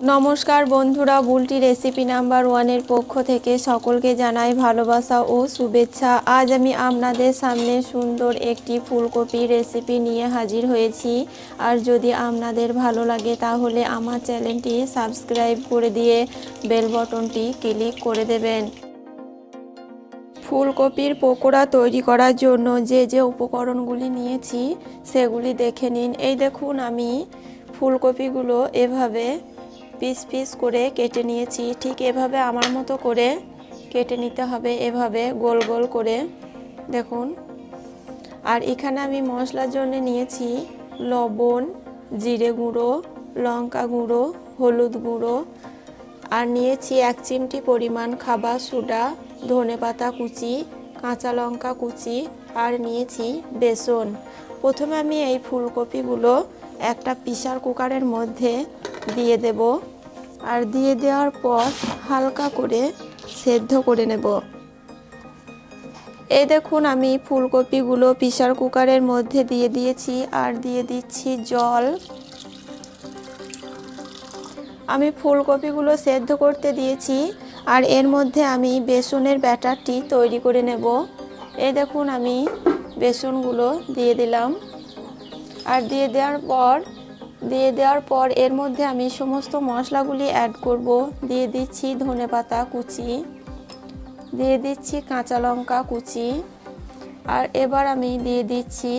নমস্কার বন্ধুরা, Bulti recipe number 1 এর পক্ষ থেকে সকলকে জানাই ভালোবাসা ও শুভেচ্ছা। আজ আমি আপনাদের সামনে সুন্দর একটি ফুলকপি রেসিপি নিয়ে হাজির হয়েছি। আর যদি আপনাদের ভালো লাগে তাহলে আমার চ্যানেলটি সাবস্ক্রাইব করে দিয়ে বেল বাটনটি ক্লিক করে দেবেন। ফুলকপির পকোড়া তৈরি করার জন্য যে যে উপকরণগুলি নিয়েছি সেগুলি দেখে নিন। এই দেখুন, আমি ফুলকপিগুলো এভাবে পিস পিস করে কেটে নিয়েছি। ঠিক এভাবে আমার মতো করে কেটে নিতে হবে, এভাবে গোল গোল করে দেখুন। আর এখানে আমি মশলার জন্য নিয়েছি লবণ, জিরে গুঁড়ো, লঙ্কা গুঁড়ো, হলুদ গুঁড়ো, আর নিয়েছি 1 চিমটি পরিমাণ খাবার সোডা, ধনেপাতা কুচি, কাঁচা লঙ্কা কুচি, আর নিয়েছি বেসন। প্রথমে আমি এই ফুলকপিগুলো একটা প্রেসার কুকারের মধ্যে দিয়ে দেব, আর দিয়ে দেওয়ার পর হালকা করে সেদ্ধ করে নেব। এই দেখুন, আমি ফুলকপিগুলো প্রেসার কুকারের মধ্যে দিয়ে দিয়েছি, আর দিয়ে দিচ্ছি জল। আমি ফুলকপিগুলো সেদ্ধ করতে দিয়েছি, আর এর মধ্যে আমি বেসনের ব্যাটারটি তৈরি করে নেব। এই দেখুন, আমি বেসনগুলো দিয়ে দিলাম, আর দিয়ে দেওয়ার পর এর মধ্যে আমি সমস্ত মশলাগুলি অ্যাড করব। দিয়ে দিচ্ছি ধনেপাতা কুচি, দিয়ে দিচ্ছি কাঁচা লঙ্কা কুচি, আর এবার আমি দিয়ে দিচ্ছি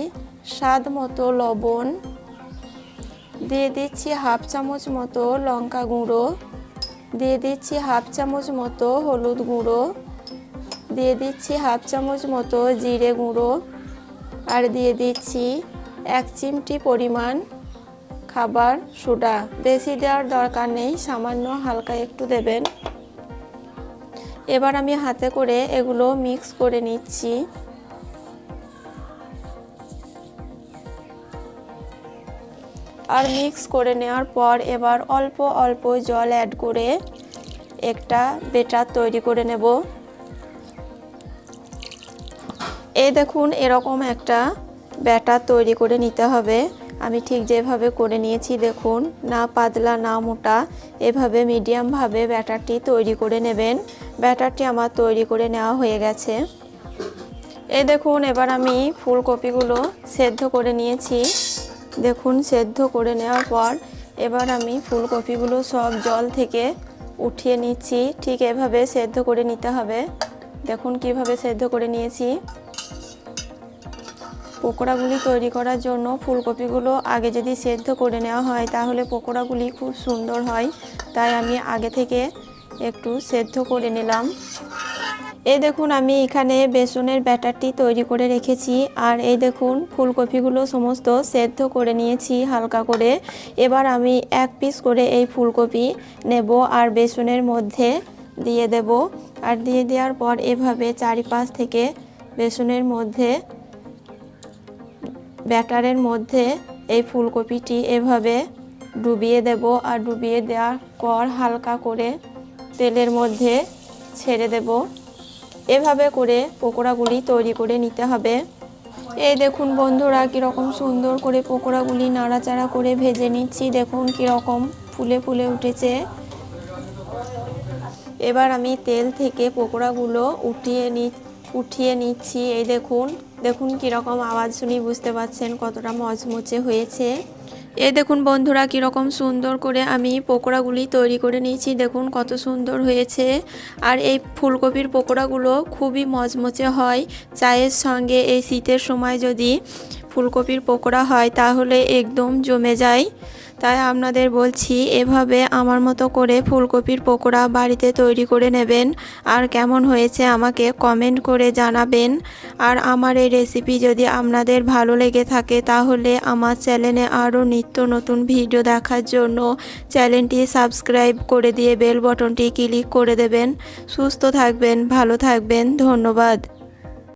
স্বাদ মতো লবণ, দিয়ে দিচ্ছি 1/2 চামচ মতো লঙ্কা গুঁড়ো, দিয়ে দিচ্ছি 1/2 চামচ মতো হলুদ গুঁড়ো, দিয়ে দিচ্ছি 1/2 চামচ মতো জিরে গুঁড়ো, আর দিয়ে দিচ্ছি 1 চিমটি পরিমাণ খাবার সোডা। বেশি দেওয়ার দরকার নেই, সামান্য হালকা একটু দেবেন। এবার আমি হাতে করে এগুলো মিক্স করে নিচ্ছি। আর মিক্স করে নেওয়ার পর এবার অল্প অল্প জল অ্যাড করে একটা ব্যাটার তৈরি করে নেব। এই দেখুন, এরকম একটা ব্যাটার তৈরি করে নিতে হবে। আমি ঠিক যেভাবে করে নিয়েছি দেখুন, না পাতলা না মোটা, এভাবে মিডিয়ামভাবে ব্যাটারটি তৈরি করে নেবেন। ব্যাটারটি আমার তৈরি করে নেওয়া হয়ে গেছে। এই দেখুন, এবার আমি ফুলকপিগুলো সেদ্ধ করে নিয়েছি। দেখুন, সেদ্ধ করে নেওয়ার পর এবার আমি ফুলকপিগুলো সব জল থেকে উঠিয়ে নিচ্ছি। ঠিক এভাবে সেদ্ধ করে নিতে হবে। দেখুন কিভাবে সেদ্ধ করে নিয়েছি। পকোড়াগুলি তৈরি করার জন্য ফুলকপিগুলো আগে যদি সেদ্ধ করে নেওয়া হয় তাহলে পকোড়াগুলি খুব সুন্দর হয়, তাই আমি আগে থেকে একটু সেদ্ধ করে নিলাম। এই দেখুন, আমি এখানে বেসনের ব্যাটারটি তৈরি করে রেখেছি, আর এই দেখুন ফুলকপিগুলো সমস্ত সেদ্ধ করে নিয়েছি হালকা করে। এবার আমি 1 পিস করে এই ফুলকপি নেব, আর বেসনের মধ্যে দিয়ে দেব, আর দিয়ে দেওয়ার পর এভাবে চারিপাশ থেকে বেসনের মধ্যে ব্যাটারের মধ্যে এই ফুলকপিটি এভাবে ডুবিয়ে দেব, আর ডুবিয়ে দেওয়ার পর হালকা করে তেলের মধ্যে ছেড়ে দেব। এভাবে করে পকোড়াগুলি তৈরি করে নিতে হবে। এই দেখুন বন্ধুরা, কীরকম সুন্দর করে পকোড়াগুলি নাড়াচাড়া করে ভেজে নিচ্ছি। দেখুন কীরকম ফুলে ফুলে উঠেছে। এবার আমি তেল থেকে পকোড়াগুলো উঠিয়ে নিচ্ছি। এই দেখুন কীরকম আওয়াজ শুনি বুঝতে পারছেন কতটা মচমচে হয়েছে। এই দেখুন বন্ধুরা, কীরকম সুন্দর করে আমি পকোড়াগুলি তৈরি করে নিয়েছি। দেখুন কত সুন্দর হয়েছে। আর এই ফুলকপির পকোড়াগুলো খুবই মচমচে হয়। চায়ের সঙ্গে এই শীতের সময় যদি ফুলকপির পকোড়া হয় তাহলে একদম জমে যায়। তাই আপনাদের বলছি, এভাবে আমার মতো করে ফুলকপির পকোড়া বাড়িতে তৈরি করে নেবেন। আর কেমন হয়েছে আমাকে কমেন্ট করে জানাবেন। আর আমার এই রেসিপি যদি আপনাদের ভালো লেগে থাকে তাহলে আমার চ্যানেলে আরও নিত্য নতুন ভিডিও দেখার জন্য চ্যানেলটি সাবস্ক্রাইব করে দিয়ে বেল বাটনটি ক্লিক করে দেবেন। সুস্থ থাকবেন, ভালো থাকবেন, ধন্যবাদ।